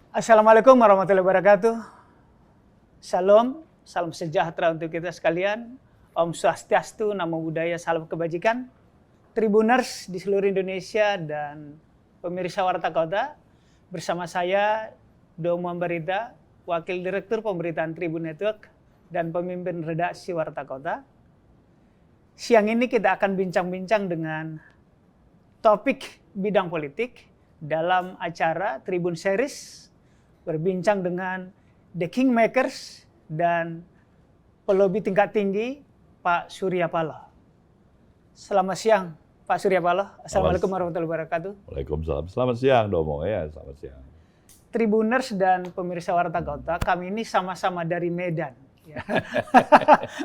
Assalamualaikum warahmatullahi wabarakatuh. Shalom, salam sejahtera untuk kita sekalian. Om Swastiastu, Namo Buddhaya, salam kebajikan. Tribuners di seluruh Indonesia dan pemirsa Warta Kota. Bersama saya, Domo Ambarita, Wakil Direktur Pemberitaan Tribun Network dan pemimpin redaksi Warta Kota. Siang ini kita akan bincang-bincang dengan topik bidang politik dalam acara Tribun Series, berbincang dengan The Kingmakers dan pelobi tingkat tinggi Pak Surya Paloh. Selamat siang Pak Surya Paloh. Assalamualaikum warahmatullahi wabarakatuh. Waalaikumsalam. Selamat siang Domo ya, selamat siang. Tribuners dan pemirsa Warta Kota, kami ini sama-sama dari Medan. Ya.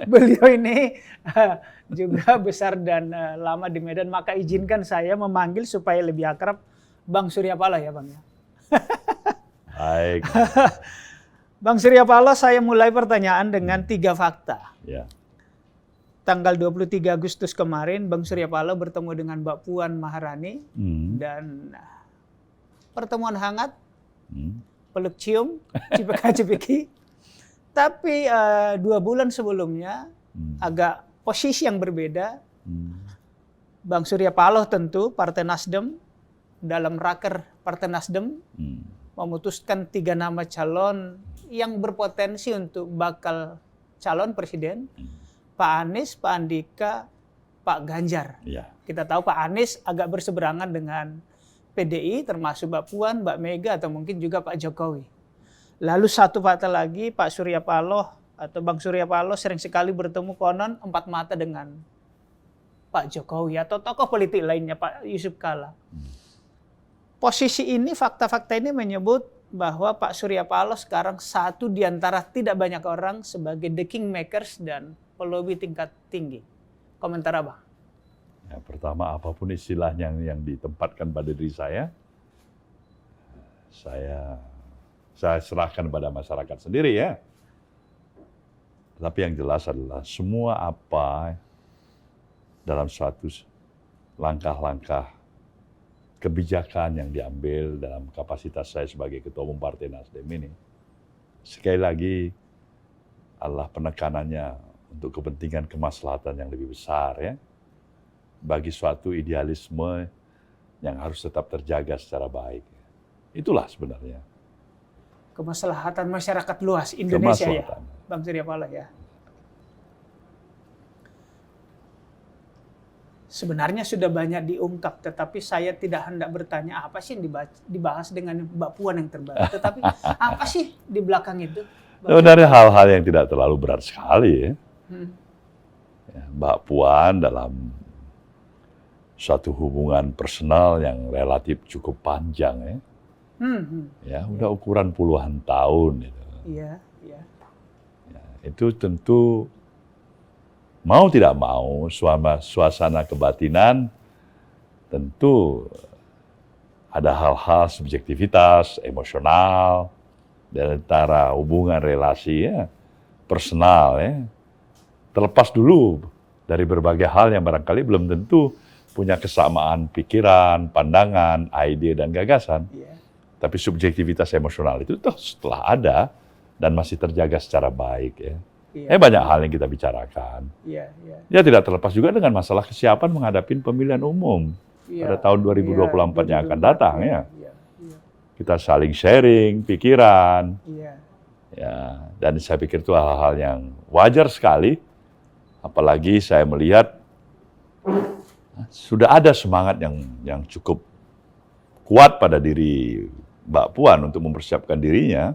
Beliau ini juga besar dan lama di Medan, maka izinkan saya memanggil supaya lebih akrab Bang Surya Paloh ya Bang. Baik. Bang Surya Paloh, saya mulai pertanyaan dengan 3 fakta. Ya. Tanggal 23 Agustus kemarin, Bang Surya Paloh bertemu dengan Mbak Puan Maharani dan pertemuan hangat, peluk cium, cipika-cipiki. Tapi 2 bulan sebelumnya, agak posisi yang berbeda, Bang Surya Paloh tentu Partai Nasdem dalam raker Partai Nasdem memutuskan 3 nama calon yang berpotensi untuk bakal calon presiden, Pak Anies, Pak Andika, Pak Ganjar. Ya. Kita tahu Pak Anies agak berseberangan dengan PDI, termasuk Mbak Puan, Mbak Mega, atau mungkin juga Pak Jokowi. Lalu satu fakta lagi, Pak Surya Paloh atau Bang Surya Paloh sering sekali bertemu konon 4 mata dengan Pak Jokowi atau tokoh politik lainnya, Pak Yusuf Kala. Posisi ini, fakta-fakta ini menyebut bahwa Pak Surya Paloh sekarang satu di antara tidak banyak orang sebagai the kingmakers dan pelobi tingkat tinggi. Komentar Abang? Ya, pertama, apapun istilahnya yang ditempatkan pada diri saya serahkan pada masyarakat sendiri ya. Tapi yang jelas adalah semua apa dalam suatu langkah-langkah kebijakan yang diambil dalam kapasitas saya sebagai Ketua Umum Partai Nasdem ini, sekali lagi adalah penekanannya untuk kepentingan kemaslahatan yang lebih besar ya, bagi suatu idealisme yang harus tetap terjaga secara baik. Itulah sebenarnya. Kemaslahatan masyarakat luas Indonesia ya, Bang Surya Paloh ya. Sebenarnya sudah banyak diungkap, tetapi saya tidak hendak bertanya apa sih yang dibahas dengan Mbak Puan yang terbaru. Tetapi apa sih di belakang itu? Sebenarnya hal-hal yang tidak terlalu berat sekali ya. Mbak Puan dalam suatu hubungan personal yang relatif cukup panjang ya. Ya, udah ukuran puluhan tahun itu. Iya, iya. Ya, itu tentu mau tidak mau suasana kebatinan tentu ada hal-hal subjektivitas, emosional, dan antara hubungan relasi ya, personal ya. Terlepas dulu dari berbagai hal yang barangkali belum tentu punya kesamaan pikiran, pandangan, ide dan gagasan. Yeah. Tapi subjektivitas emosional itu tuh setelah ada dan masih terjaga secara baik ya. Banyak hal yang kita bicarakan. Ya tidak terlepas juga dengan masalah kesiapan menghadapi pemilihan umum pada tahun 2024 yang akan datang ya. Kita saling sharing pikiran. Ya, dan saya pikir itu hal-hal yang wajar sekali. Apalagi saya melihat sudah ada semangat yang cukup kuat pada diri Mbak Puan untuk mempersiapkan dirinya.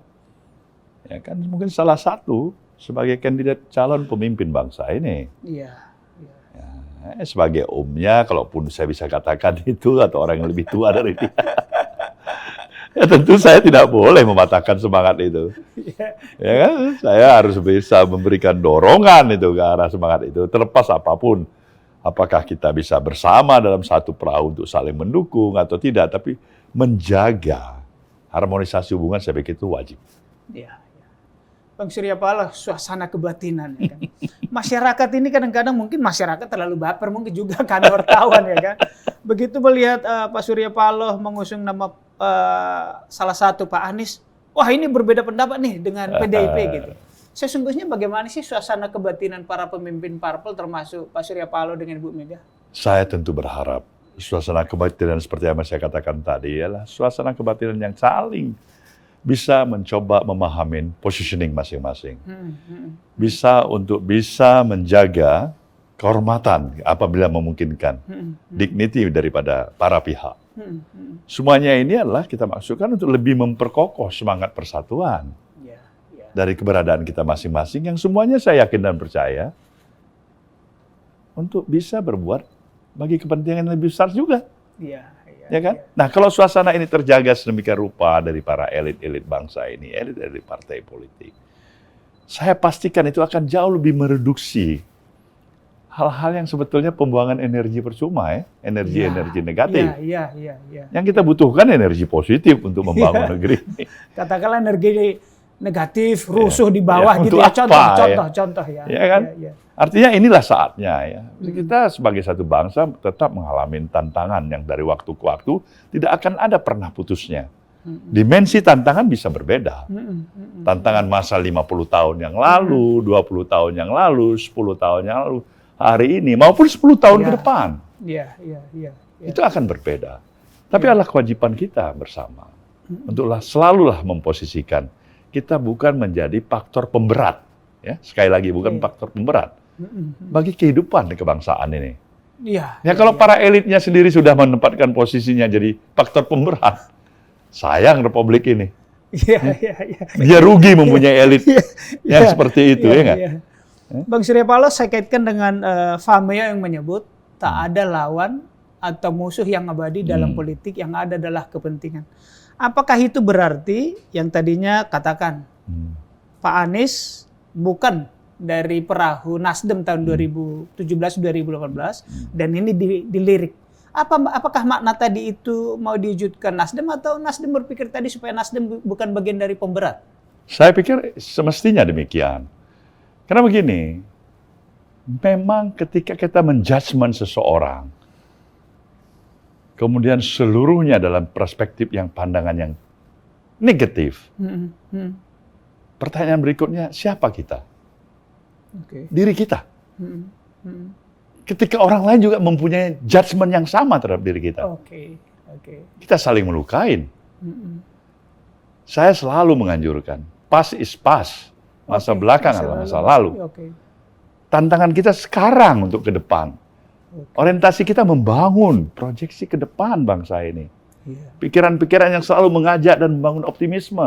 Ya kan mungkin salah satu sebagai kandidat calon pemimpin bangsa ini. Iya. Ya, sebagai omnya, kalaupun saya bisa katakan itu, atau orang yang lebih tua dari dia, ya tentu saya tidak boleh mematahkan semangat itu. Ya kan, saya harus bisa memberikan dorongan itu ke arah semangat itu, terlepas apapun. Apakah kita bisa bersama dalam satu perahu untuk saling mendukung atau tidak, tapi menjaga harmonisasi hubungan saya pikir itu wajib. Iya. Bang Surya Paloh, suasana kebatinan. Ya kan? Masyarakat ini kadang-kadang mungkin masyarakat terlalu baper, mungkin juga kan wartawan ya kan. Begitu melihat Pak Surya Paloh mengusung nama salah satu Pak Anies, wah ini berbeda pendapat nih dengan PDIP gitu. Sesungguhnya bagaimana sih suasana kebatinan para pemimpin parpol termasuk Pak Surya Paloh dengan Ibu Mega? Saya tentu berharap suasana kebatinan seperti yang saya katakan tadi ialah suasana kebatinan yang saling bisa mencoba memahami positioning masing-masing. Bisa menjaga kehormatan apabila memungkinkan, dignity daripada para pihak. Semuanya ini adalah kita maksudkan untuk lebih memperkokoh semangat persatuan dari keberadaan kita masing-masing yang semuanya saya yakin dan percaya untuk bisa berbuat bagi kepentingan yang lebih besar juga. Ya kan? Nah, kalau suasana ini terjaga sedemikian rupa dari para elit-elit bangsa ini, elit-elit partai politik, saya pastikan itu akan jauh lebih mereduksi hal-hal yang sebetulnya pembuangan energi percuma, energi negatif. Yang kita butuhkan energi positif untuk membangun negeri ini. Katakanlah energi negatif, rusuh di bawah gitu ya. Contoh ya. Ya kan? Artinya inilah saatnya ya. Kita sebagai satu bangsa tetap mengalami tantangan yang dari waktu ke waktu tidak akan ada pernah putusnya. Dimensi tantangan bisa berbeda. Tantangan masa 50 tahun yang lalu, 20 tahun yang lalu, 10 tahun yang lalu, hari ini maupun 10 tahun ke depan. Itu akan berbeda. Tapi adalah kewajiban kita bersama untuklah selalulah memposisikan kita bukan menjadi faktor pemberat, ya sekali lagi bukan faktor pemberat bagi kehidupan kebangsaan ini. Kalau para elitnya sendiri sudah menempatkan posisinya jadi faktor pemberat, sayang Republik ini. Dia rugi mempunyai elit yang seperti itu, ya nggak? Bang Surya Paloh, saya kaitkan dengan Fameo yang menyebut tak ada lawan atau musuh yang abadi dalam politik, yang ada adalah kepentingan. Apakah itu berarti yang tadinya katakan Pak Anies bukan dari perahu Nasdem tahun 2017-2018 dan ini dilirik? Apakah makna tadi itu mau diwujudkan Nasdem atau Nasdem berpikir tadi supaya Nasdem bukan bagian dari pemberat? Saya pikir semestinya demikian. Karena begini, memang ketika kita menjudgment seseorang, kemudian seluruhnya dalam perspektif yang pandangan yang negatif, pertanyaan berikutnya, siapa kita? Diri kita. Ketika orang lain juga mempunyai judgment yang sama terhadap diri kita. Kita saling melukain. Saya selalu menganjurkan, past is past. Masa belakang adalah masa lalu. Tantangan kita sekarang untuk ke depan. Orientasi kita membangun proyeksi ke depan bangsa ini. Pikiran-pikiran yang selalu mengajak dan membangun optimisme.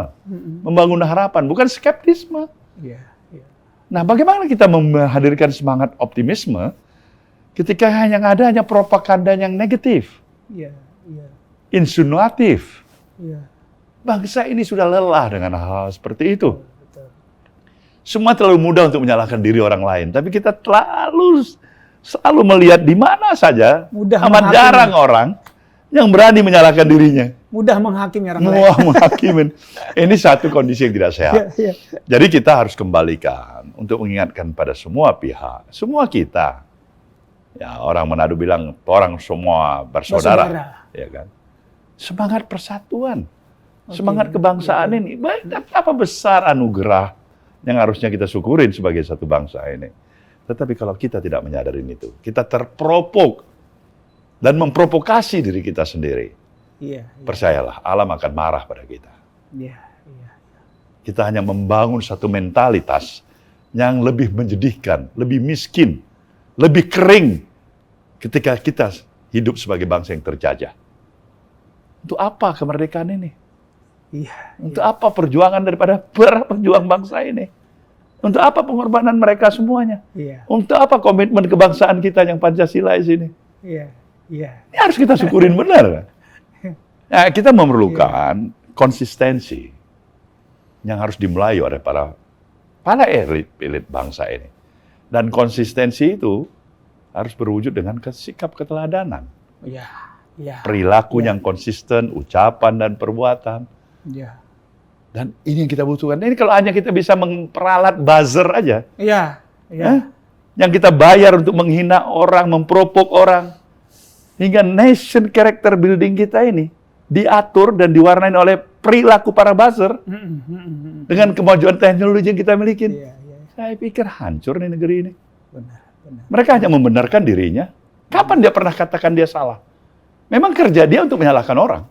Membangun harapan, bukan skeptisme. Nah, bagaimana kita menghadirkan semangat optimisme ketika yang ada hanya propaganda yang negatif, insinuatif. Bangsa ini sudah lelah dengan hal-hal seperti itu. Semua terlalu mudah untuk menyalahkan diri orang lain, tapi kita selalu melihat di mana saja amat jarang orang yang berani menyalahkan dirinya. Mudah menghakimi orang lain. Ini satu kondisi yang tidak sehat. Jadi kita harus kembalikan untuk mengingatkan pada semua pihak, semua kita. Ya, orang Manado bilang orang semua bersaudara, ya kan? Semangat persatuan, semangat kebangsaan ini. Apa besar anugerah yang harusnya kita syukurin sebagai satu bangsa ini. Tetapi kalau kita tidak menyadari itu, kita terprovok dan memprovokasi diri kita sendiri. Percayalah, alam akan marah pada kita. Kita hanya membangun satu mentalitas yang lebih menjedikan, lebih miskin, lebih kering ketika kita hidup sebagai bangsa yang terjajah. Untuk apa kemerdekaan ini? Untuk apa perjuangan daripada para pejuang bangsa ini? Untuk apa pengorbanan mereka semuanya? Untuk apa komitmen kebangsaan kita yang Pancasila di sini? Ini harus kita syukurin benar. Nah, kita memerlukan konsistensi yang harus dimulai oleh para elit bangsa ini. Dan konsistensi itu harus berwujud dengan sikap keteladanan. Perilaku yang konsisten, ucapan dan perbuatan. Dan ini yang kita butuhkan. Ini kalau hanya kita bisa memperalat buzzer aja. Yang kita bayar untuk menghina orang, memprovok orang. Hingga nation character building kita ini diatur dan diwarnai oleh perilaku para buzzer dengan kemajuan teknologi yang kita miliki. Iya, iya. Saya pikir hancur nih negeri ini. Benar, benar. Mereka hanya membenarkan dirinya. Kapan dia pernah katakan dia salah? Memang kerja dia untuk menyalahkan orang.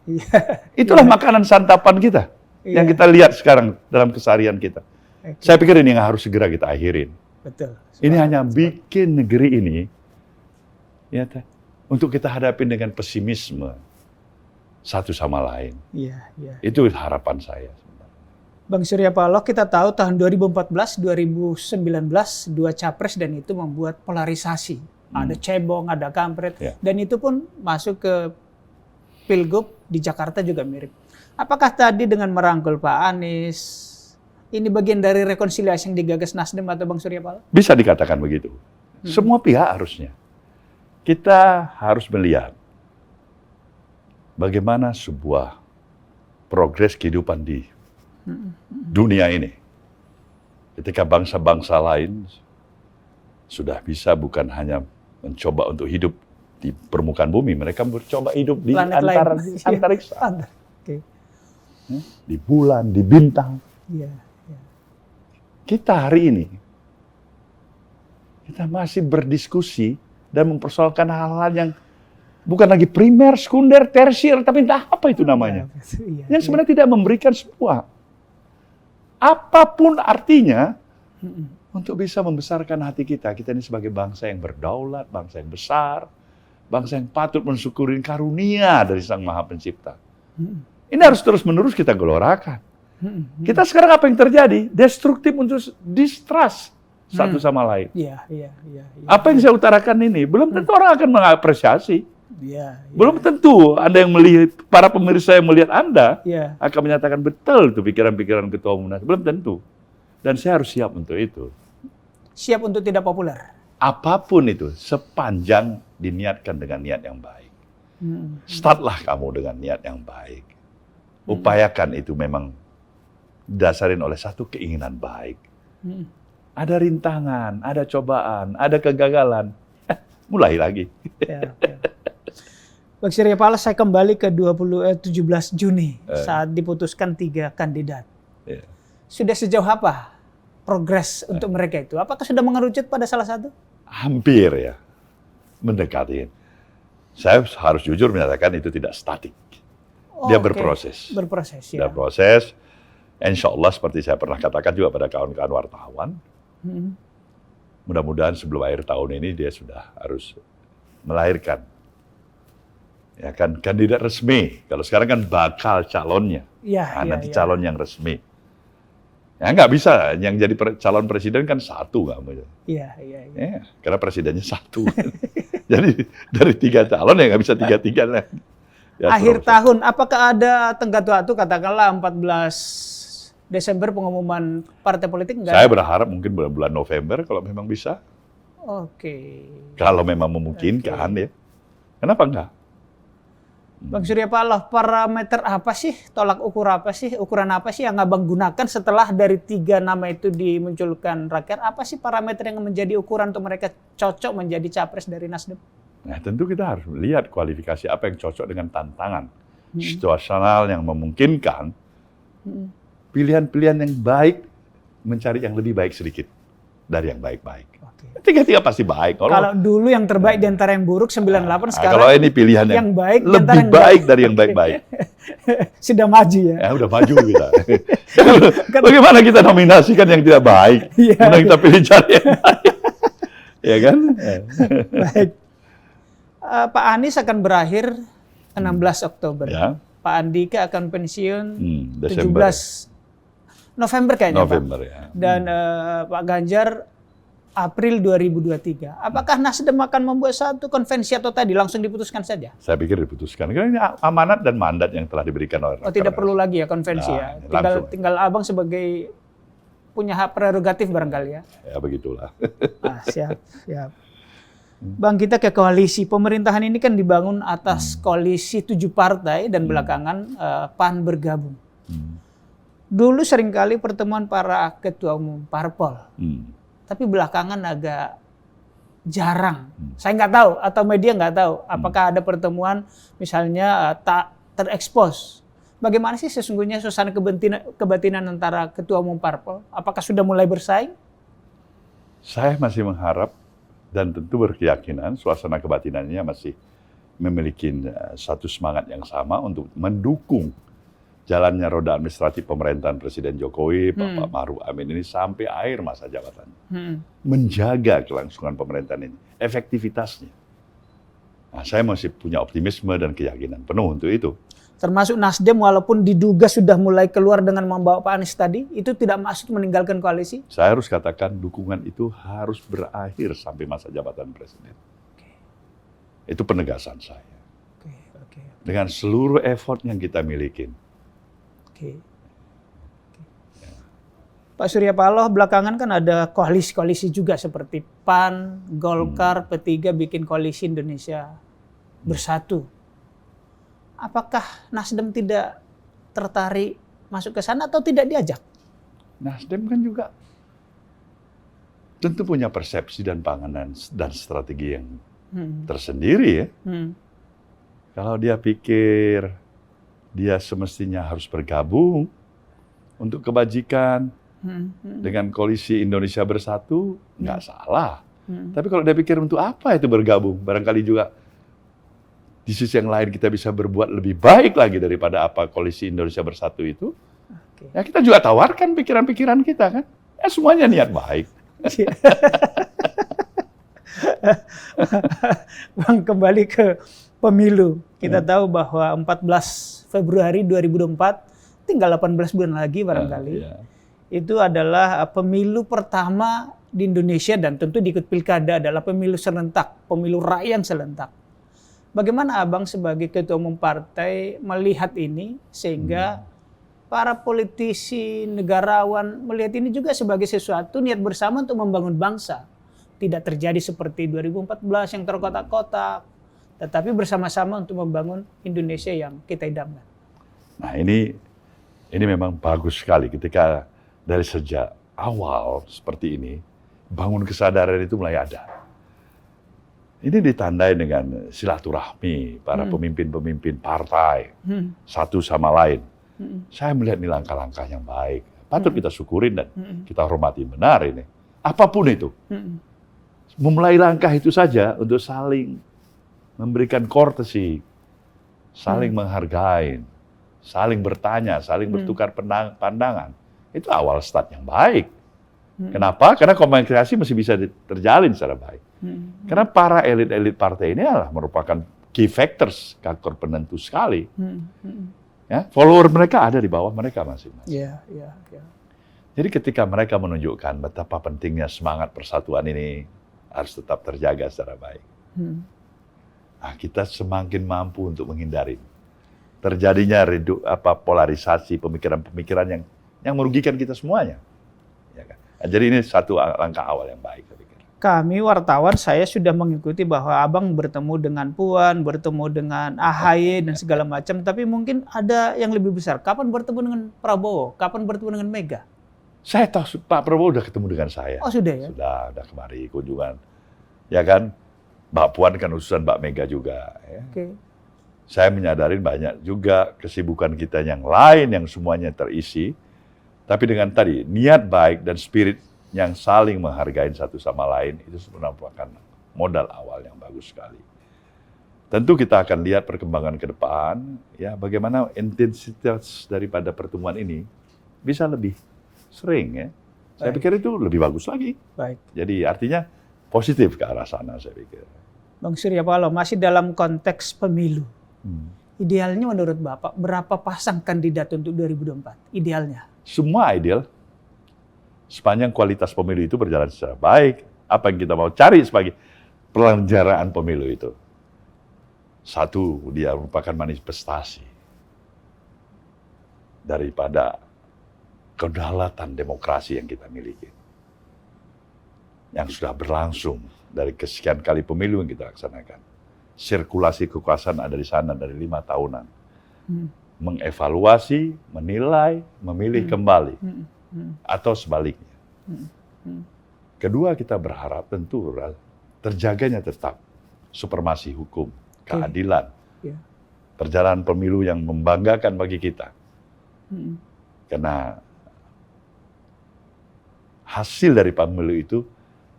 Iya. Itulah makanan santapan kita yang kita lihat sekarang dalam keseharian kita. Oke. Saya pikir ini yang harus segera kita akhirin. Betul. Ini hanya bikin negeri ini ya, untuk kita hadapin dengan pesimisme satu sama lain. Iya, iya. Itu harapan saya. Bang Surya Paloh, kita tahu tahun 2014, 2019 dua capres dan itu membuat polarisasi. Ada cebong, ada kampret, Ya. dan itu pun masuk ke Pilgub di Jakarta juga mirip. Apakah tadi dengan merangkul Pak Anies, ini bagian dari rekonsiliasi yang digagas Nasdem atau Bang Surya Paloh? Bisa dikatakan begitu. Semua pihak harusnya. Kita harus melihat bagaimana sebuah progres kehidupan di dunia ini. Ketika bangsa-bangsa lain sudah bisa bukan hanya mencoba untuk hidup di permukaan bumi, mereka mencoba hidup di Planet lain. antariksa. Oke. Di bulan, di bintang. Iya, iya. Kita hari ini, kita masih berdiskusi dan mempersoalkan hal-hal yang bukan lagi primer, sekunder, tersier, tapi entah apa itu namanya. Iya, Yang sebenarnya tidak memberikan semua. Apapun artinya, untuk bisa membesarkan hati kita. Kita ini sebagai bangsa yang berdaulat, bangsa yang besar, bangsa yang patut mensyukuri karunia dari Sang Maha Pencipta. Ini harus terus-menerus kita gelorakan. Kita sekarang apa yang terjadi? Destruktif untuk distrust satu sama lain. Iya, iya, iya. Apa yang saya utarakan ini, belum tentu orang akan mengapresiasi. Iya, Belum tentu Anda yang melihat, para pemirsa yang melihat Anda, iya. akan menyatakan betul tuh pikiran-pikiran Ketua Umum Nasdem. Belum tentu. Dan saya harus siap untuk itu. Siap untuk tidak populer. Apapun itu, sepanjang diniatkan dengan niat yang baik. Startlah kamu dengan niat yang baik. Upayakan itu memang didasarin oleh satu keinginan baik. Ada rintangan, ada cobaan, ada kegagalan. Mulai lagi. Ya, ya. Bang Surya Paloh, saya kembali ke 17 Juni saat diputuskan 3 kandidat. Ya. Sudah sejauh apa progres untuk mereka itu? Apakah sudah mengerucut pada salah satu? Hampir ya, mendekati. Saya harus jujur menyatakan itu tidak statik. Dia oke. berproses. Berproses, ya. Dia proses. Insya Allah seperti saya pernah katakan juga pada kawan-kawan wartawan, mudah-mudahan sebelum akhir tahun ini dia sudah harus melahirkan, ya kan, kandidat resmi. Kalau sekarang kan bakal calonnya, Ya, ya, nanti ya. calon yang resmi. Ya nggak bisa, yang jadi calon presiden kan satu nggak mau. Iya, iya, iya. Ya, karena presidennya satu. Jadi dari 3 calon ya nggak bisa 3-3 lah. Ya, Akhir terus. tahun, apakah ada tenggat waktu, katakanlah 14 Desember pengumuman partai politik? Enggak? Saya berharap mungkin bulan November kalau memang bisa. Oke. Kalau memang memungkinkan ya. Kenapa enggak? Bang Surya Paloh, parameter apa sih, tolak ukur apa sih, ukuran apa sih yang Abang gunakan setelah dari 3 nama itu dimunculkan rakyat? Apa sih parameter yang menjadi ukuran untuk mereka cocok menjadi capres dari Nasdem? Nah, tentu kita harus melihat kualifikasi apa yang cocok dengan tantangan situasional yang memungkinkan. Pilihan-pilihan yang baik, mencari yang lebih baik sedikit dari yang baik-baik. Oke. 3-3 pasti baik. Kalau dulu yang terbaik di antara yang buruk 98, sekarang kalau ini pilihan yang baik di antara lebih yang baik dari yang baik-baik. sudah maju ya. Ya udah maju kita. Bagaimana kita nominasikan yang tidak baik? Iya. Kemudian kita pilih cari yang baik. Ya kan? Baik. Pak Anies akan berakhir 16 Oktober. Ya. Pak Andika akan pensiun Desember. 17 November kayaknya, November Pak. ya. Dan Pak Ganjar April 2023. Apakah Nasdem akan membuat satu konvensi atau tadi langsung diputuskan saja? Saya pikir diputuskan. Karena ini amanat dan mandat yang telah diberikan oleh Oh, tidak Rakernas. perlu lagi ya konvensi ya. Tinggal Abang sebagai punya hak prerogatif barangkali ya. Ya begitulah. Siap, siap. Bang, kita ke koalisi. Pemerintahan ini kan dibangun atas koalisi 7 partai dan belakangan PAN bergabung. Dulu seringkali pertemuan para ketua umum parpol. Tapi belakangan agak jarang. Saya nggak tahu, atau media nggak tahu. Apakah ada pertemuan misalnya tak terekspos. Bagaimana sih sesungguhnya suasana kebatinan antara ketua umum parpol? Apakah sudah mulai bersaing? Saya masih mengharap dan tentu berkeyakinan suasana kebatinannya masih memiliki satu semangat yang sama untuk mendukung jalannya roda administratif pemerintahan Presiden Jokowi, Bapak Maruf Amin ini sampai akhir masa jabatannya. Menjaga kelangsungan pemerintahan ini, efektivitasnya. Nah, saya masih punya optimisme dan keyakinan penuh untuk itu. Termasuk Nasdem walaupun diduga sudah mulai keluar dengan membawa Pak Anies tadi, itu tidak maksud meninggalkan koalisi? Saya harus katakan dukungan itu harus berakhir sampai masa jabatan Presiden. Itu penegasan saya. Dengan seluruh effort yang kita miliki. Pak Surya Paloh belakangan kan ada koalisi-koalisi juga seperti PAN, Golkar, P3 bikin koalisi Indonesia Bersatu. Apakah Nasdem tidak tertarik masuk ke sana atau tidak diajak? Nasdem kan juga tentu punya persepsi dan pandangan dan strategi yang tersendiri ya. Kalau dia pikir dia semestinya harus bergabung untuk kebajikan dengan koalisi Indonesia Bersatu, nggak salah. Tapi kalau dia pikir untuk apa itu bergabung, barangkali juga di sisi yang lain kita bisa berbuat lebih baik lagi daripada apa koalisi Indonesia Bersatu itu. Ya kita juga tawarkan pikiran-pikiran kita kan. Ya semuanya niat baik. Bang, kembali ke pemilu. Kita tahu bahwa 14 Februari 2024, tinggal 18 bulan lagi barangkali. Itu adalah pemilu pertama di Indonesia dan tentu diikut pilkada adalah pemilu serentak, pemilu rakyat serentak. Bagaimana Abang sebagai ketua umum partai melihat ini sehingga para politisi, negarawan melihat ini juga sebagai sesuatu niat bersama untuk membangun bangsa. Tidak terjadi seperti 2014 yang terkotak-kotak, tetapi bersama-sama untuk membangun Indonesia yang kita idamkan. Nah ini memang bagus sekali ketika dari sejak awal seperti ini, bangun kesadaran itu mulai ada. Ini ditandai dengan silaturahmi para pemimpin-pemimpin partai, satu sama lain. Saya melihat ini langkah-langkah yang baik. Patut kita syukurin dan kita hormati benar ini. Apapun itu. Memulai langkah itu saja untuk saling memberikan courtesy, saling menghargai, saling bertanya, saling bertukar pandangan. Itu awal start yang baik. Kenapa? Karena komunikasi masih bisa terjalin secara baik. Karena para elit-elit partai ini adalah merupakan key factors, faktor penentu sekali. Ya, follower mereka ada di bawah mereka masing-masing. Jadi ketika mereka menunjukkan betapa pentingnya semangat persatuan ini harus tetap terjaga secara baik. Nah, kita semakin mampu untuk menghindari terjadinya polarisasi pemikiran-pemikiran yang merugikan kita semuanya. Ya kan? Nah, jadi ini satu langkah awal yang baik. Kami wartawan, saya sudah mengikuti bahwa Abang bertemu dengan Puan, bertemu dengan AHY dan segala macam. Tapi mungkin ada yang lebih besar. Kapan bertemu dengan Prabowo? Kapan bertemu dengan Mega? Saya tahu Pak Prabowo udah ketemu dengan saya. Oh sudah ya? Sudah kemari kunjungan. Ya kan, Mbak Puan kan utusan Mbak Mega juga. Ya. Saya menyadari banyak juga kesibukan kita yang lain yang semuanya terisi. Tapi dengan tadi, niat baik dan spirit yang saling menghargai satu sama lain, itu sebenarnya merupakan modal awal yang bagus sekali. Tentu kita akan lihat perkembangan ke depan, ya bagaimana intensitas daripada pertemuan ini bisa lebih sering. Ya. Saya pikir itu lebih bagus lagi. Baik. Jadi artinya positif ke arah sana saya pikir. Bang Surya Paloh, masih dalam konteks pemilu. Idealnya menurut Bapak, berapa pasang kandidat untuk 2024? Idealnya? Semua ideal. Sepanjang kualitas pemilu itu berjalan secara baik, apa yang kita mau cari sebagai penyelenggaraan pemilu itu. Satu, dia merupakan manifestasi daripada kedaulatan demokrasi yang kita miliki. Yang sudah berlangsung dari kesekian kali pemilu yang kita laksanakan. Sirkulasi kekuasaan ada di sana dari 5 tahunan. Mengevaluasi, menilai, memilih kembali. Atau sebaliknya. Kedua, kita berharap tentu terjaganya tetap supremasi hukum, keadilan, perjalanan pemilu yang membanggakan bagi kita. Hmm. Karena hasil dari pemilu itu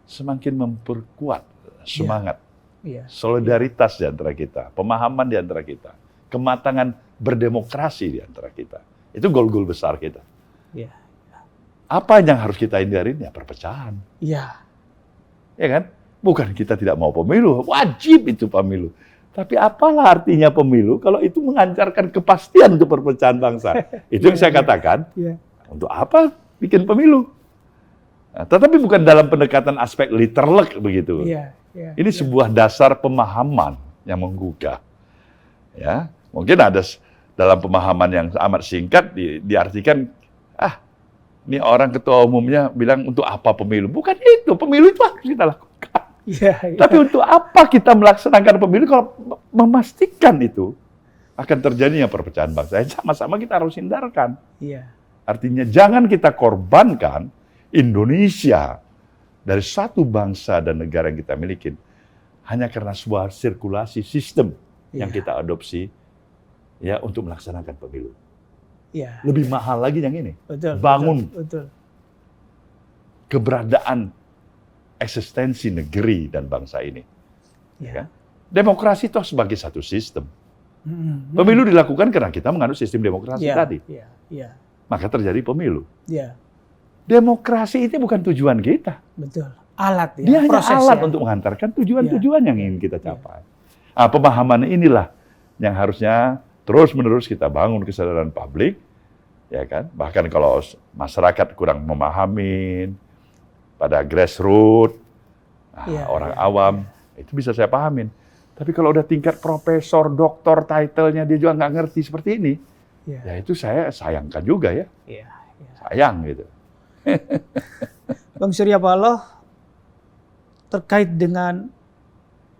semakin memperkuat semangat, Iya. solidaritas di antara kita, pemahaman di antara kita, kematangan berdemokrasi di antara kita. Itu goal-goal besar kita. Iya. Apa yang harus kita hindarin? Ya perpecahan. Iya. Ya kan? Bukan kita tidak mau pemilu, wajib itu pemilu. Tapi apalah artinya pemilu kalau itu mengancarkan kepastian untuk perpecahan bangsa. Itu yang saya katakan. Iya. Untuk apa bikin pemilu? Nah, tetapi bukan dalam pendekatan aspek literlek begitu. Iya. Iya. Ini sebuah dasar pemahaman yang menggugah. Ya, mungkin ada dalam pemahaman yang amat singkat diartikan, ini orang ketua umumnya bilang untuk apa pemilu? Bukan itu, pemilu itu harus kita lakukan. Iya. Iya. Tapi untuk apa kita melaksanakan pemilu kalau memastikan itu akan terjadinya perpecahan bangsa? Sama-sama kita harus hindarkan. Iya. Artinya jangan kita korbankan Indonesia dari satu bangsa dan negara yang kita miliki hanya karena sebuah sirkulasi sistem yang kita adopsi ya untuk melaksanakan pemilu. Iya. Lebih mahal lagi yang ini. Betul. Bangun Betul. keberadaan eksistensi negeri dan bangsa ini. Iya. Ya. Demokrasi itu sebagai satu sistem. Hmm. Pemilu dilakukan karena kita menganut sistem demokrasi Iya. tadi. Iya. Iya. Maka terjadi pemilu. Iya. Demokrasi itu bukan tujuan kita. Betul. Alat ya. Dia hanya Proses alat ya. untuk mengantarkan tujuan-tujuan yang ingin kita Iya. capai. Pemahaman inilah yang harusnya terus-menerus kita bangun kesadaran publik, ya kan? Bahkan kalau masyarakat kurang memahamin pada grassroots, orang awam, itu bisa saya pahamin. Tapi kalau udah tingkat profesor, doktor, title-nya dia juga nggak ngerti seperti ini, ya itu saya sayangkan juga ya. Iya. Sayang gitu. Bang Surya Paloh, terkait dengan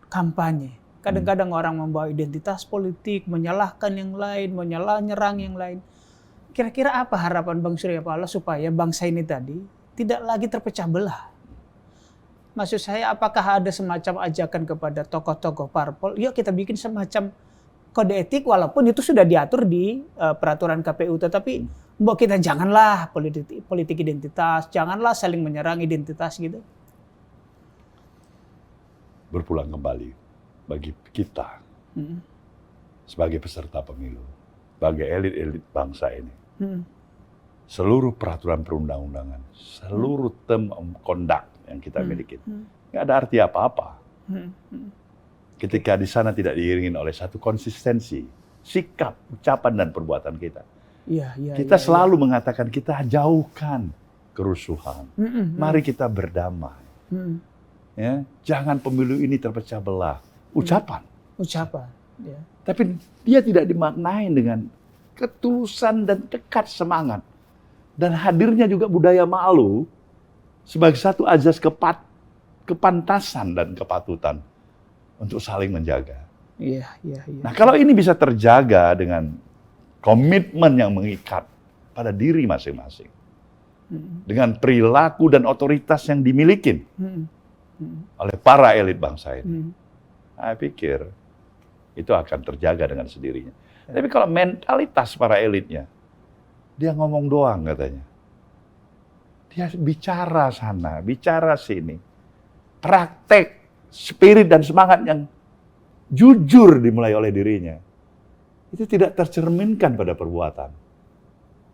kampanye. Kadang-kadang orang membawa identitas politik, menyalahkan yang lain, nyerang yang lain. Kira-kira apa harapan Bang Surya Paloh supaya bangsa ini tadi tidak lagi terpecah belah? Maksud saya, apakah ada semacam ajakan kepada tokoh-tokoh parpol, yuk kita bikin semacam kode etik, walaupun itu sudah diatur di peraturan KPU, tetapi mbok kita janganlah politik identitas, janganlah saling menyerang identitas gitu. Berpulang kembali bagi kita sebagai peserta pemilu, sebagai elit-elit bangsa ini, seluruh peraturan perundang-undangan, seluruh term of conduct yang kita miliki, nggak ada arti apa-apa. Ketika di sana tidak diiringi oleh satu konsistensi, sikap, ucapan, dan perbuatan kita. Kita selalu mengatakan kita jauhkan kerusuhan. Mari kita berdamai. Ya, jangan pemilu ini terpecah belah. Ucapan. Ya. Tapi dia tidak dimaknai dengan ketulusan dan tekad semangat. Dan hadirnya juga budaya malu sebagai satu azas kepantasan dan kepatutan untuk saling menjaga. Iya. Nah, kalau ini bisa terjaga dengan komitmen yang mengikat pada diri masing-masing, dengan perilaku dan otoritas yang dimiliki oleh para elit bangsa ini, saya pikir itu akan terjaga dengan sendirinya. Tapi kalau mentalitas para elitnya, dia ngomong doang katanya. Dia bicara sana, bicara sini. Praktek, spirit dan semangat yang jujur dimulai oleh dirinya. Itu tidak tercerminkan pada perbuatan.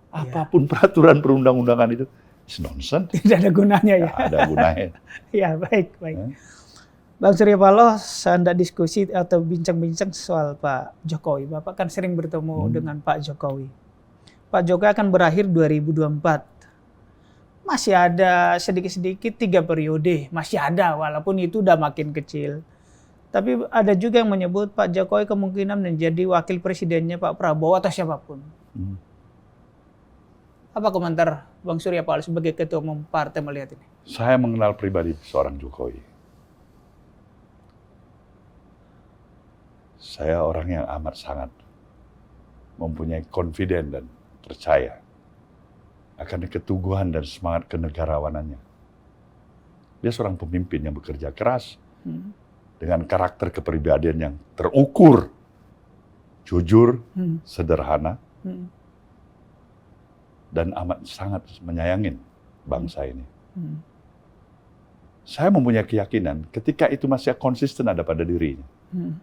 Apapun peraturan perundang-undangan itu, it's nonsense. Tidak ada gunanya ya. Tidak ada gunanya. Ya, baik. Bang Surya Paloh, saya hendak diskusi atau bincang-bincang soal Pak Jokowi. Bapak kan sering bertemu dengan Pak Jokowi. Pak Jokowi akan berakhir 2024. Masih ada sedikit-sedikit 3 periode. Masih ada, walaupun itu udah makin kecil. Tapi ada juga yang menyebut Pak Jokowi kemungkinan menjadi wakil presidennya Pak Prabowo atau siapapun. Apa komentar Bang Surya Paloh sebagai ketua umum partai melihat ini? Saya mengenal pribadi seorang Jokowi. Saya orang yang amat sangat mempunyai confident dan percaya akan keteguhan dan semangat kenegarawanannya. Dia seorang pemimpin yang bekerja keras dengan karakter kepribadian yang terukur, jujur, Hmm. sederhana, Hmm. dan amat sangat menyayangin bangsa ini. Hmm. Saya mempunyai keyakinan ketika itu masih konsisten ada pada dirinya, Hmm.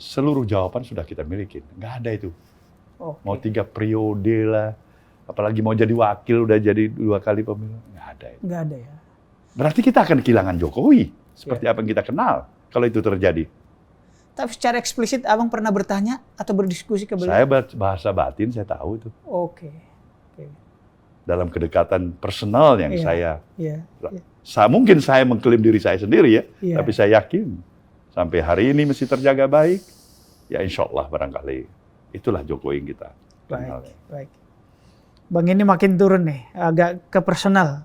seluruh jawaban sudah kita miliki. Nggak ada itu. Oke. Mau 3 periode lah, apalagi mau jadi wakil udah jadi 2 kali pemilu. Nggak ada itu. Nggak ada ya. Berarti kita akan kehilangan Jokowi, seperti apa yang kita kenal kalau itu terjadi. Tapi secara eksplisit Abang pernah bertanya atau berdiskusi ke beliau? Saya bahasa batin, saya tahu itu. Oke. Dalam kedekatan personal yang Iya. Iya. mungkin saya mengklaim diri saya sendiri ya, Iya. tapi saya yakin sampai hari ini masih terjaga baik. Ya insya Allah barangkali itulah Jokowi yang kita kenal. Baik. Bang, ini makin turun nih, agak ke personal.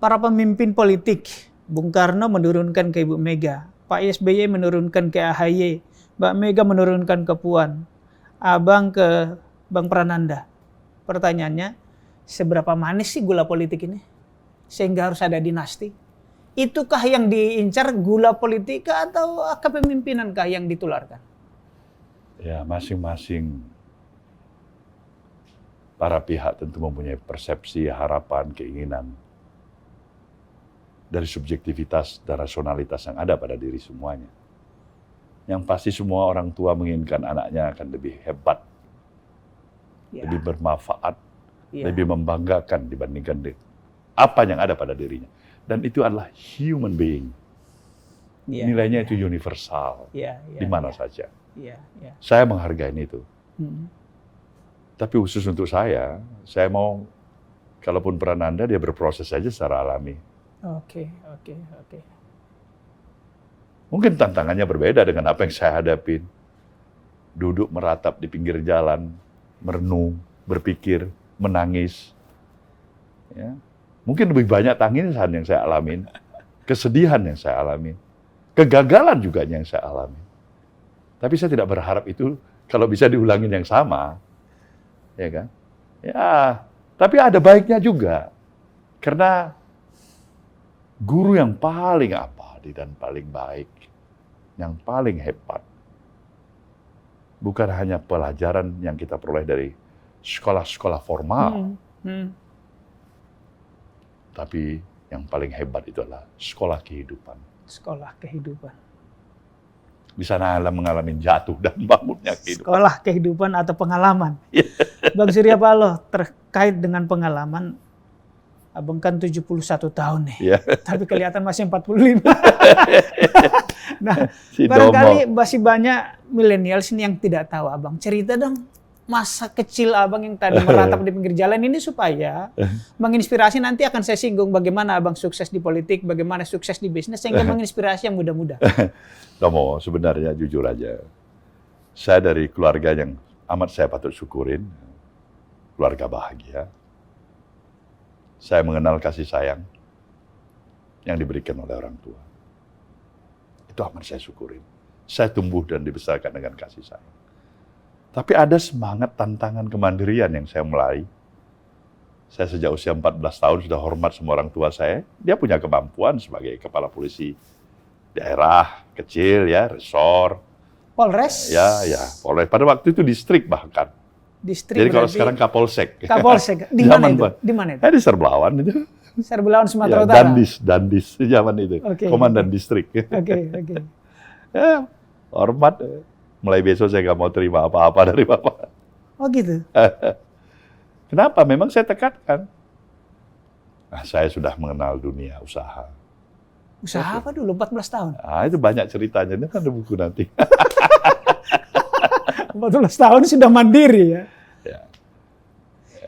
Para pemimpin politik, Bung Karno menurunkan ke Ibu Mega, Pak SBY menurunkan ke AHY, Mbak Mega menurunkan ke Puan, Abang ke Bang Prananda. Pertanyaannya, seberapa manis sih gula politik ini? Sehingga harus ada dinasti. Itukah yang diincar gula politik atau kepemimpinankah yang ditularkan? Ya, masing-masing para pihak tentu mempunyai persepsi, harapan, keinginan dari subjektivitas dan rasionalitas yang ada pada diri semuanya. Yang pasti semua orang tua menginginkan anaknya akan lebih hebat, lebih bermanfaat, lebih membanggakan dibandingkan apa yang ada pada dirinya. Dan itu adalah human being. Nilainya itu universal, di mana saja. Saya menghargai itu. Tapi khusus untuk saya mau, kalaupun Prananda, dia berproses saja secara alami. Oke. Mungkin tantangannya berbeda dengan apa yang saya hadapin. Duduk meratap di pinggir jalan, merenung, berpikir, menangis. Ya. Mungkin lebih banyak tangisan yang saya alamin, kesedihan yang saya alamin, kegagalan juga yang saya alami. Tapi saya tidak berharap itu kalau bisa diulangin yang sama. Ya kan? Ya, tapi ada baiknya juga. Karena guru yang paling abadi dan paling baik, yang paling hebat, bukan hanya pelajaran yang kita peroleh dari sekolah-sekolah formal, tapi yang paling hebat itu adalah sekolah kehidupan. Sekolah kehidupan. Di sana Alam mengalami jatuh dan bangunnya kehidupan. Sekolah kehidupan atau pengalaman. Bang Surya Paloh, terkait dengan pengalaman, Abang kan 71 tahun nih, tapi kelihatan masih 45. Nah, barangkali masih banyak milenial sini yang tidak tahu Abang. Cerita dong masa kecil Abang yang tadi meratap di pinggir jalan ini supaya menginspirasi. Nanti akan saya singgung bagaimana Abang sukses di politik, bagaimana sukses di bisnis, sehingga menginspirasi yang muda-muda. Tomo, sebenarnya jujur aja, saya dari keluarga yang amat saya patut syukurin, keluarga bahagia. Saya mengenal kasih sayang yang diberikan oleh orang tua. Itu amat saya syukurin. Saya tumbuh dan dibesarkan dengan kasih sayang. Tapi ada semangat tantangan kemandirian yang saya mulai. Saya sejak usia 14 tahun sudah hormat sama orang tua saya. Dia punya kemampuan sebagai kepala polisi daerah kecil ya, resor. Polres? Ya, Polres. Pada waktu itu distrik bahkan. Distrik. Jadi kalau sekarang Kapolsek. Kapolsek. Di mana itu? Di mana itu? Di Serbelawan itu. Serbelawan Sumatera Utara. Dandis zaman itu. Komandan distrik. Oke. Ya, hormat. Mulai besok saya nggak mau terima apa-apa dari Bapak. Oh gitu? Kenapa? Memang saya tekankan. Nah, saya sudah mengenal dunia usaha. Usaha apa dulu? 14 tahun? Nah, itu banyak ceritanya. Ini kan ada buku nanti. 14 tahun sudah mandiri ya?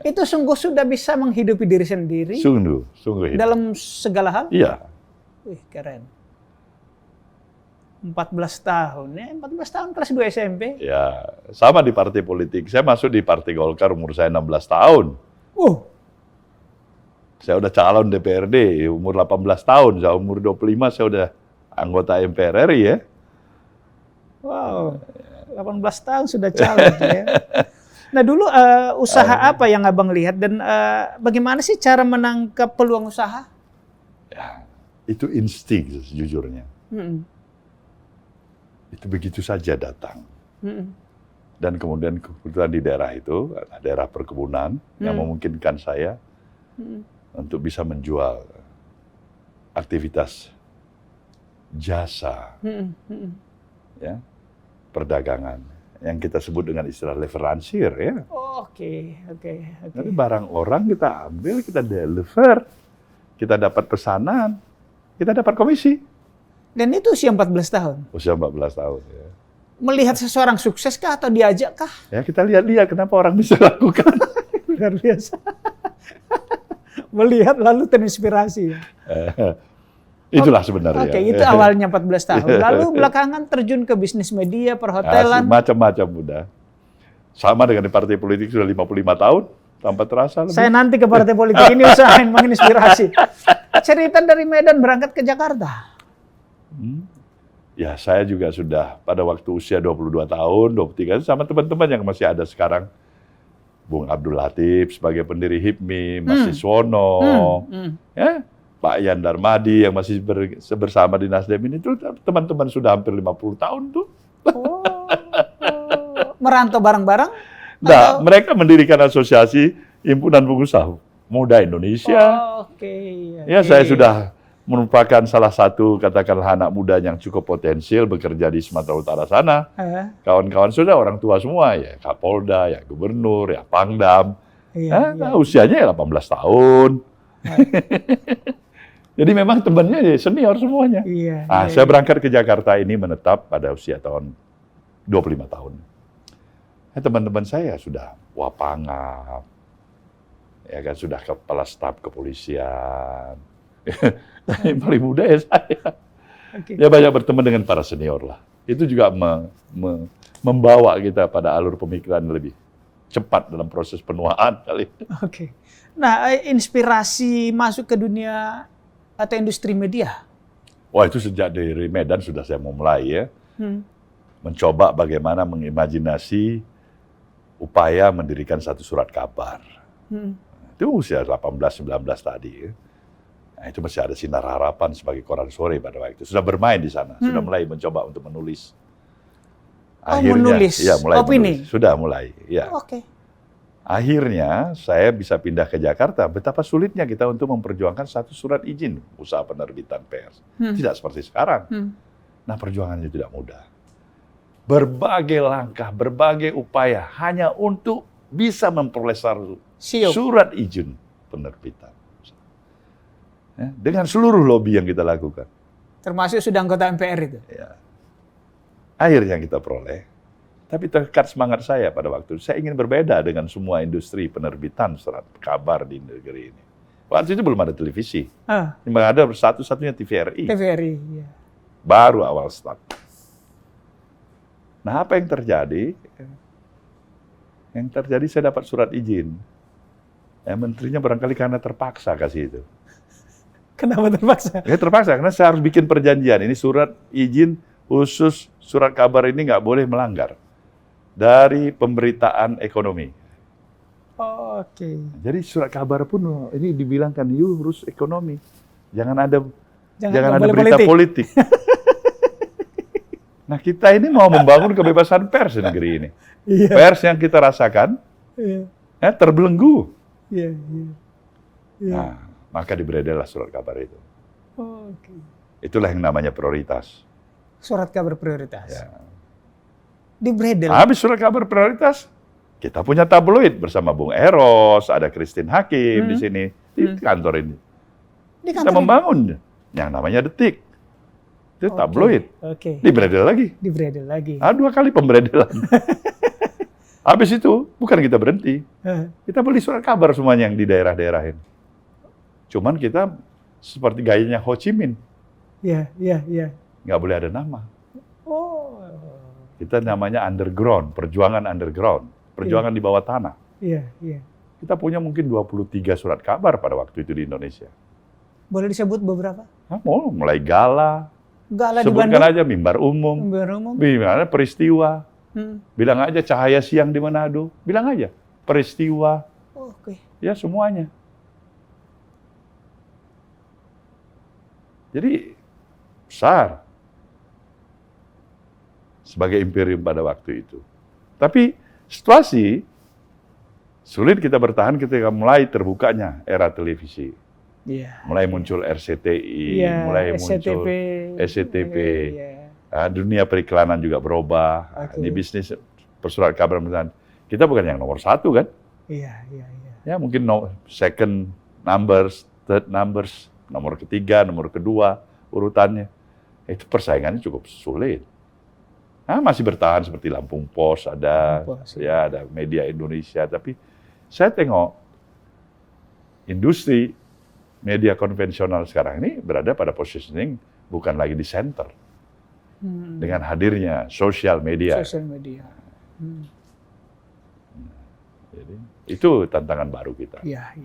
Itu sungguh sudah bisa menghidupi diri sendiri? Sungguh hidup. Dalam segala hal? Iya. Wih, keren. 14 tahun ya, 14 tahun kelas 2 SMP. Ya, sama di partai politik. Saya masuk di Partai Golkar umur saya 16 tahun. Saya udah calon DPRD umur 18 tahun. Saya umur 25 saya udah anggota MPR RI ya. Wow, 18 tahun sudah calon ya. Nah dulu usaha apa yang Abang lihat dan bagaimana sih cara menangkap peluang usaha? Ya, itu insting sejujurnya. Itu begitu saja datang. Dan kemudian kebetulan di daerah itu, daerah perkebunan, yang memungkinkan saya untuk bisa menjual aktivitas jasa, ya, perdagangan, yang kita sebut dengan istilah leveransir, ya. Oke. Jadi barang orang kita ambil, kita deliver, kita dapat pesanan, kita dapat komisi. Dan itu usia 14 tahun. Usia 14 tahun, ya. Melihat seseorang sukses kah atau diajak kah? Ya kita lihat-lihat kenapa orang bisa lakukan. Luar biasa. Melihat lalu terinspirasi. Itulah sebenarnya. Oke, itu awalnya 14 tahun. Lalu belakangan terjun ke bisnis media, perhotelan. Macam-macam udah. Sama dengan di partai politik sudah 55 tahun, tanpa terasa lebih. Saya nanti ke partai politik ini usahain menginspirasi. Cerita dari Medan berangkat ke Jakarta. Ya, saya juga sudah pada waktu usia 22 tahun, 23 sama teman-teman yang masih ada sekarang. Bung Abdul Latif sebagai pendiri HIPMI, Mas Siswono, ya, Pak Yan Darmadi yang masih bersama di Nasdem ini, itu teman-teman sudah hampir 50 tahun tuh. Merantau bareng-bareng? Nah, mereka mendirikan asosiasi Himpunan Pengusaha Muda Indonesia. Ya, saya sudah merupakan salah satu katakanlah anak muda yang cukup potensial bekerja di Sumatera Utara sana. Kawan-kawan sudah orang tua semua, ya Kapolda, ya Gubernur, ya Pangdam. Usianya ya 18 tahun. Jadi memang temannya senior semuanya. Saya berangkat ke Jakarta ini menetap pada usia tahun 25 tahun. Teman-teman saya sudah Wapangap, ya kan, sudah kepala staf kepolisian. Yang paling muda ya saya. Ya banyak bertemu dengan para senior lah. Itu juga membawa kita pada alur pemikiran lebih cepat dalam proses penuaan kali. Nah, inspirasi masuk ke dunia atau industri media? Wah, itu sejak dari Medan sudah saya mulai ya. Mencoba bagaimana mengimajinasi upaya mendirikan satu surat kabar. Itu usia 18-19 tadi ya. Nah, itu masih ada Sinar Harapan sebagai koran sore pada waktu itu. Sudah bermain di sana, sudah mulai mencoba untuk menulis. Akhirnya, menulis ya, mulai opini? Menulis. Sudah mulai, ya. Akhirnya saya bisa pindah ke Jakarta. Betapa sulitnya kita untuk memperjuangkan satu surat izin usaha penerbitan pers. Tidak seperti sekarang. Nah, perjuangannya tidak mudah. Berbagai langkah, berbagai upaya hanya untuk bisa memperoleh surat izin penerbitan. Ya, dengan seluruh lobby yang kita lakukan. Termasuk sudah anggota MPR itu? Ya. Akhirnya kita peroleh. Tapi tekat semangat saya pada waktu itu, saya ingin berbeda dengan semua industri penerbitan surat kabar di negeri ini. Waktu itu belum ada televisi. Cuma ada satu-satunya TVRI. TVRI, ya. Baru awal start. Nah, apa yang terjadi? Yang terjadi saya dapat surat izin. Menterinya barangkali karena terpaksa kasih itu. Kenapa terpaksa? Ya terpaksa, karena saya harus bikin perjanjian. Ini surat izin khusus surat kabar ini nggak boleh melanggar dari pemberitaan ekonomi. Jadi surat kabar pun ini dibilangkan urus ekonomi, jangan ada berita politik. Nah, kita ini mau membangun kebebasan pers di negeri ini. Pers yang kita rasakan terbelenggu. Nah, maka diberedellah surat kabar itu. Itulah yang namanya prioritas. Surat kabar prioritas. Ya. Dibredel. Habis surat kabar prioritas, kita punya tabloid bersama Bung Eros, ada Christine Hakim di sini, di kantor ini. Kita membangun yang namanya Detik. Itu tabloid. Dibredel lagi. 2 kali pemberedelan. Habis itu, bukan kita berhenti. Kita beli surat kabar semuanya yang di daerah-daerah ini. Cuman kita seperti gayanya Ho Chi Minh. Nggak boleh ada nama. Kita namanya underground, perjuangan underground. Perjuangan di bawah tanah. Kita punya mungkin 23 surat kabar pada waktu itu di Indonesia. Boleh disebut beberapa? Mulai Gala di Bandung. Sebutkan aja Mimbar Umum. Bilang Peristiwa. Bilang aja Cahaya Siang di Manado. Bilang aja Peristiwa. Ya, semuanya. Jadi besar. sebagai imperium pada waktu itu. Tapi situasi sulit kita bertahan ketika mulai terbukanya era televisi. Iya. Mulai muncul RCTI, Iya, mulai muncul SCTV. Dunia periklanan juga berubah. Oke. Di bisnis persurat kabar pemerintahan, kita bukan yang nomor 1 kan? Iya. Ya mungkin second numbers, third numbers, nomor ketiga, nomor kedua urutannya. Itu persaingannya cukup sulit. Masih bertahan seperti Lampung Pos, ada Media Indonesia. Tapi saya tengok industri media konvensional sekarang ini berada pada positioning bukan lagi di center. Dengan hadirnya sosial media. Jadi, itu tantangan baru kita. Iya.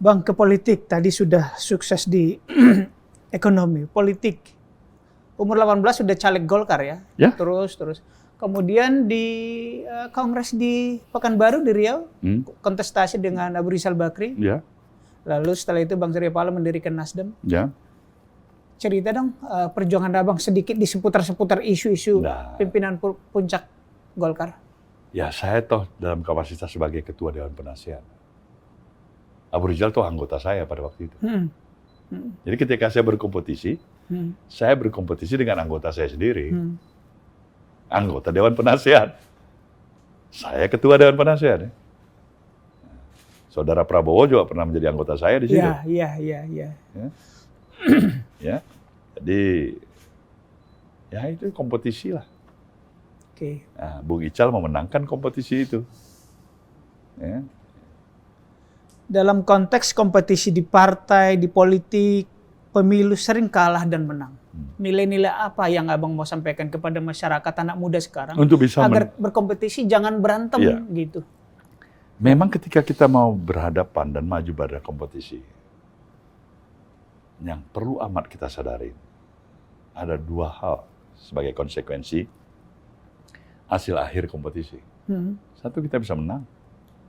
Bang, ke politik tadi sudah sukses di ekonomi, politik. Umur 18 sudah caleg Golkar ya? Ya. Terus. Kemudian di Kongres di Pekanbaru di Riau, kontestasi dengan Abu Rizal Bakri. Ya. Lalu setelah itu Bang Surya Paloh mendirikan Nasdem. Ya. Cerita dong perjuangan Abang sedikit di seputar isu-isu pimpinan puncak Golkar. Ya, saya toh dalam kapasitas sebagai Ketua Dewan Penasihat. Abu Rizal tuh anggota saya pada waktu itu. Jadi ketika saya berkompetisi, saya berkompetisi dengan anggota saya sendiri. Anggota Dewan Penasihat. Saya Ketua Dewan Penasihat. Ya. Saudara Prabowo juga pernah menjadi anggota saya di situ. Iya. Ya. Jadi, ya itu kompetisi lah. Oke. Nah, Bung Ical memenangkan kompetisi itu. Ya. Dalam konteks kompetisi di partai, di politik, pemilu sering kalah dan menang. Nilai-nilai apa yang Abang mau sampaikan kepada masyarakat anak muda sekarang untuk bisa agar berkompetisi jangan berantem gitu? Memang ketika kita mau berhadapan dan maju pada kompetisi, yang perlu amat kita sadari ada 2 hal sebagai konsekuensi hasil akhir kompetisi. Satu, kita bisa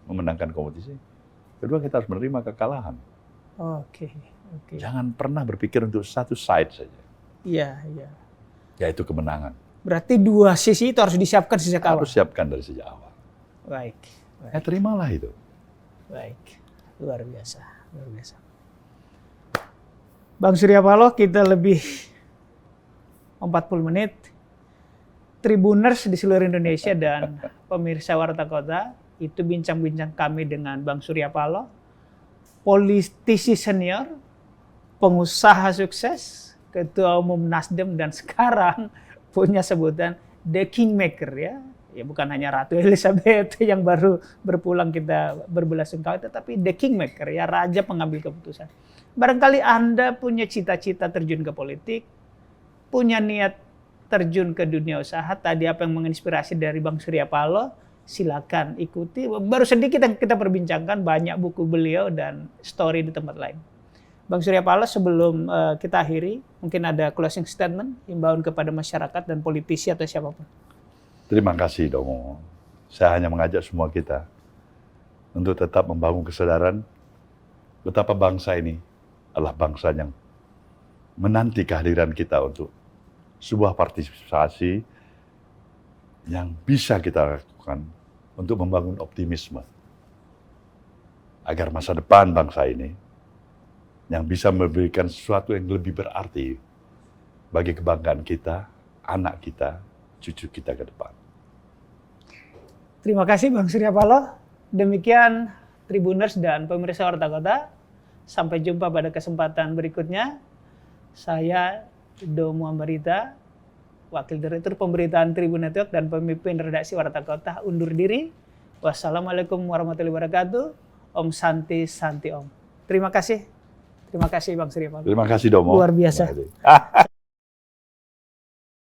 memenangkan kompetisi. Kedua, kita harus menerima kekalahan. Oke. Jangan pernah berpikir untuk satu side saja. Iya. Yaitu kemenangan. Berarti 2 sisi itu harus disiapkan sejak awal. Harus siapkan dari sejak awal. Baik. Ya, terimalah itu. Baik. Luar biasa. Bang Surya Paloh, kita lebih 40 menit. Tribuners di seluruh Indonesia dan pemirsa Warta Kota, itu bincang-bincang kami dengan Bang Surya Paloh, politisi senior, pengusaha sukses, Ketua Umum Nasdem, dan sekarang punya sebutan The Kingmaker ya. Ya bukan hanya Ratu Elizabeth yang baru berpulang kita berbelasungkawa, tetapi The Kingmaker ya, raja pengambil keputusan. Barangkali Anda punya cita-cita terjun ke politik, punya niat terjun ke dunia usaha, tadi apa yang menginspirasi dari Bang Surya Paloh, silakan ikuti. Baru sedikit yang kita perbincangkan, banyak buku beliau dan story di tempat lain. Bang Surya Paloh, sebelum kita akhiri, mungkin ada closing statement, himbauan kepada masyarakat dan politisi atau siapapun. Terima kasih, Domo. Saya hanya mengajak semua kita untuk tetap membangun kesadaran betapa bangsa ini adalah bangsa yang menanti kehadiran kita untuk sebuah partisipasi yang bisa kita lakukan untuk membangun optimisme agar masa depan bangsa ini yang bisa memberikan sesuatu yang lebih berarti bagi kebanggaan kita, anak kita, cucu kita ke depan. Terima kasih Bang Surya Paloh. Demikian Tribuners dan pemirsa Warta Kota. Sampai jumpa pada kesempatan berikutnya. Saya Domo Ambarita, Wakil Direktur Pemberitaan Tribun Network dan pemimpin redaksi Warta Kota, undur diri. Wassalamualaikum warahmatullahi wabarakatuh. Om Santi Santi Om. Terima kasih Bang Surya Paloh. Terima kasih, Domo. Luar biasa.